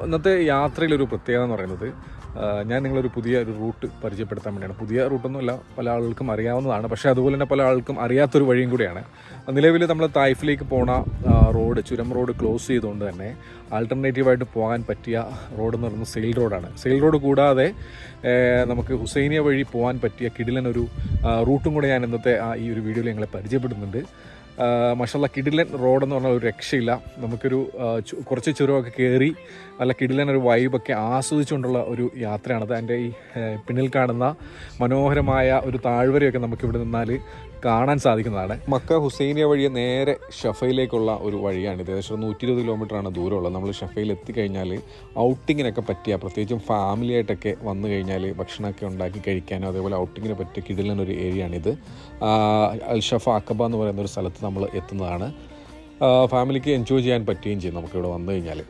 ഇന്നത്തെ യാത്രയിലൊരു പ്രത്യേകത എന്ന് പറയുന്നത് ഞാൻ നിങ്ങളൊരു പുതിയ റൂട്ട് പരിചയപ്പെടുത്താൻ വേണ്ടിയാണ്. പുതിയ റൂട്ടൊന്നുമല്ല, പല ആളുകൾക്കും അറിയാവുന്നതാണ്. പക്ഷേ അതുപോലെ തന്നെ പല ആൾക്കും അറിയാത്തൊരു വഴിയും കൂടിയാണ്. നിലവിൽ നമ്മൾ തായ്ഫിലേക്ക് പോണ റോഡ്, ചുരം റോഡ് ക്ലോസ് ചെയ്തുകൊണ്ട് തന്നെ ആൾട്ടർനേറ്റീവായിട്ട് പോകാൻ പറ്റിയ റോഡ് എന്ന് പറയുന്നത് സെയിൽ റോഡാണ്. സെയിൽ റോഡ് കൂടാതെ നമുക്ക് ഹുസൈനിയ വഴി പോകാൻ പറ്റിയ കിടിലനൊരു റൂട്ടും കൂടെ ഞാൻ ഇന്നത്തെ ഈ ഒരു വീഡിയോയിൽ ഞങ്ങളെ പരിചയപ്പെടുന്നുണ്ട്. മാഷാഅല്ലാഹ്, കിടിലൻ റോഡെന്ന് പറഞ്ഞാൽ ഒരു രക്ഷയില്ല. നമുക്കൊരു കുറച്ച് ചുരമൊക്കെ കയറി നല്ല കിടിലൻ ഒരു വൈബൊക്കെ ആസ്വദിച്ചുകൊണ്ടുള്ള ഒരു യാത്രയാണത്. എൻ്റെ ഈ പിന്നിൽ കാണുന്ന മനോഹരമായ ഒരു താഴ്വരയൊക്കെ നമുക്കിവിടെ നിന്നാൽ കാണാൻ സാധിക്കുന്നതാണ്. മക്ക ഹുസൈനിയ വഴി നേരെ ഷഫയിലേക്കുള്ള ഒരു വഴിയാണിത്. ഏകദേശം 120 കിലോമീറ്ററാണ് ദൂരമുള്ളത്. നമ്മൾ ഷഫയിൽ എത്തിക്കഴിഞ്ഞാൽ ഔട്ടിങ്ങിനൊക്കെ പറ്റിയ, പ്രത്യേകിച്ചും ഫാമിലി ആയിട്ടൊക്കെ വന്നു കഴിഞ്ഞാൽ ഭക്ഷണമൊക്കെ ഉണ്ടാക്കി കഴിക്കാനോ അതേപോലെ ഔട്ടിങ്ങിന് പറ്റിയ കിടിലനൊരു ഏരിയയാണിത്. അൽ ഷഫ അക്കബ എന്ന് പറയുന്ന ഒരു സ്ഥലത്ത് നമ്മൾ എത്തുന്നതാണ്. ഫാമിലിക്ക് എൻജോയ് ചെയ്യാൻ പറ്റുകയും ചെയ്യും നമുക്കിവിടെ വന്നു കഴിഞ്ഞാൽ.